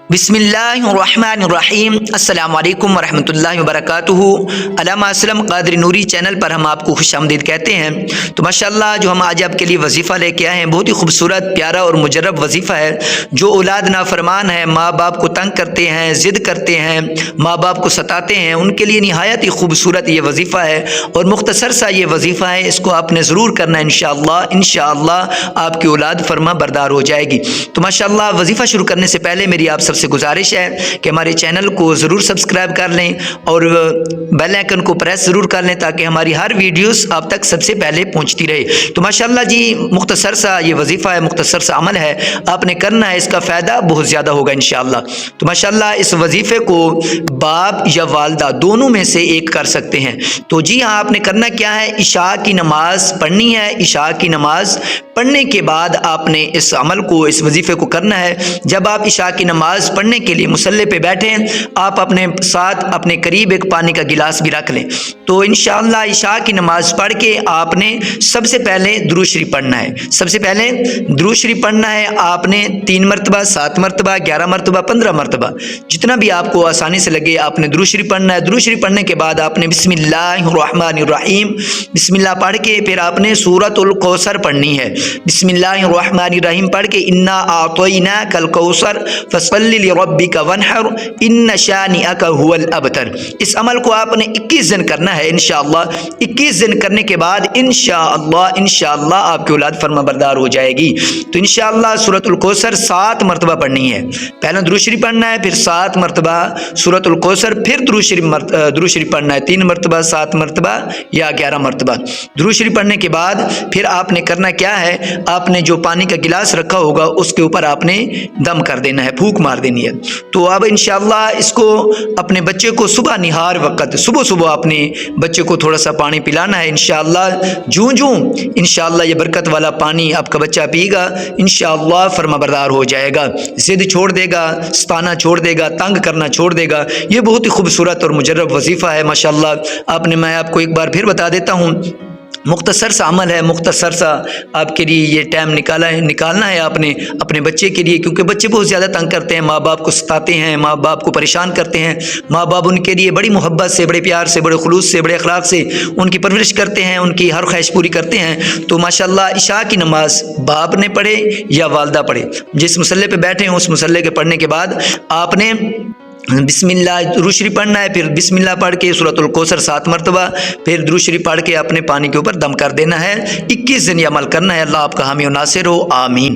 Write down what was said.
بسم اللہ الرحمن الرحیم۔ السلام علیکم ورحمۃ اللہ وبرکاتہ۔ علامہ اسلم قادری نوری چینل پر ہم آپ کو خوش آمدید کہتے ہیں۔ تو ماشاءاللہ جو ہم آج آپ کے لیے وظیفہ لے کے آئے ہیں بہت ہی خوبصورت، پیارا اور مجرب وظیفہ ہے۔ جو اولاد نافرمان ہے، ماں باپ کو تنگ کرتے ہیں، ضد کرتے ہیں، ماں باپ کو ستاتے ہیں، ان کے لیے نہایت ہی خوبصورت یہ وظیفہ ہے اور مختصر سا یہ وظیفہ ہے۔ اس کو آپ نے ضرور کرنا ہے انشاءاللہ آپ کی اولاد فرما بردار ہو جائے گی۔ تو ماشاءاللہ وظیفہ شروع کرنے سے پہلے میری آپ سب سے گزارش ہے کہ ہمارے چینل کو ضرور سبسکرائب کر لیں اور بیل آئیکن کو پریس ضرور کر لیں تاکہ ہماری ہر ویڈیوز آپ تک سب سے پہلے پہنچتی رہے۔ تو ماشاءاللہ جی مختصر سا یہ وظیفہ ہے، مختصر سا عمل ہے، آپ نے کرنا ہے، اس کا فائدہ بہت زیادہ ہوگا انشاءاللہ۔ تو ماشاءاللہ اس وظیفے کو باپ یا والدہ دونوں میں سے ایک کر سکتے ہیں۔ تو جی ہاں، آپ نے کرنا کیا ہے، عشاء کی نماز پڑھنی ہے۔ عشاء کی نماز پڑھنے کے بعد آپ نے اس عمل کو، اس وظیفے کو کرنا ہے۔ جب آپ عشاء کی نماز پڑھنے کے لیے مصلی پہ بیٹھیں، آپ اپنے ساتھ اپنے قریب ایک پانی کا گلاس بھی رکھ لیں۔ تو انشاءاللہ عشاء کی نماز پڑھ کے آپ نے سب سے پہلے درود شریف پڑھنا ہے۔ سب سے پہلے درود شریف پڑھنا ہے۔ آپ نے 3 مرتبہ، 7 مرتبہ، 11 مرتبہ، 15 مرتبہ، جتنا بھی آپ کو آسانی سے لگے آپ نے درود شریف پڑھنا ہے۔ درود شریف پڑھنے کے بعد آپ نے بسم اللہ الرحمن الرحیم، بسم اللہ پڑھ کے پھر آپ نے سورۃ الکوثر پڑھنی ہے۔ بسم اللہ الرحمن الرحیم پڑھ کے انا اعطیناک الکوثر فصلی لربک وانحر ان شانئک هو الابتر۔ اس عمل کو آپ نے 21 دن کرنا ہے انشاءاللہ۔ 21 دن کرنے کے بعد انشاءاللہ آپ کی اولاد فرما بردار ہو جائے گی۔ تو انشاءاللہ سورۃ الکوثر 7 مرتبہ پڑھنی ہے۔ پہلے درود شریف پڑھنا ہے، پھر 7 مرتبہ سورۃ الکوثر، پھر درود شریف پڑھنا ہے 3 مرتبہ، 7 مرتبہ یا 11 مرتبہ۔ درود شریف پڑھنے کے بعد پھر آپ نے کرنا کیا ہے، آپ نے جو پانی کا گلاس رکھا ہوگا اس کے اوپر آپ نے دم کر دینا ہے، پھونک مار دینی ہے۔ تو اب انشاءاللہ اس کو اپنے بچے کو صبح نہار وقت صبح اپنے بچے کو تھوڑا سا پانی پلانا ہے انشاءاللہ۔ جوں انشاءاللہ یہ برکت والا پانی آپ کا بچہ پیے گا، انشاءاللہ فرما بردار ہو جائے گا، ضد چھوڑ دے گا، ستانا چھوڑ دے گا، تنگ کرنا چھوڑ دے گا۔ یہ بہت ہی خوبصورت اور مجرب وظیفہ ہے ماشاءاللہ۔ میں آپ کو ایک بار پھر بتا دیتا ہوں، مختصر سا عمل ہے، مختصر سا آپ کے لیے یہ ٹائم نکالنا ہے آپ نے اپنے بچے کے لیے، کیونکہ بچے بہت زیادہ تنگ کرتے ہیں، ماں باپ کو ستاتے ہیں، ماں باپ کو پریشان کرتے ہیں۔ ماں باپ ان کے لیے بڑی محبت سے، بڑے پیار سے، بڑے خلوص سے، بڑے اخلاق سے ان کی پرورش کرتے ہیں، ان کی ہر خواہش پوری کرتے ہیں۔ تو ماشاءاللہ عشاء کی نماز باپ نے پڑھے یا والدہ پڑھے، جس مصلی پہ بیٹھے ہیں اس مصلی کے پڑھنے کے بعد آپ نے بسم اللہ درود شریف پڑھنا ہے، پھر بسم اللہ پڑھ کے سورۃ الکوثر 7 مرتبہ، پھر درود شریف پڑھ کے اپنے پانی کے اوپر دم کر دینا ہے۔ 21 دن یہ عمل کرنا ہے۔ اللہ آپ کا حامی و ناصر ہو، آمین۔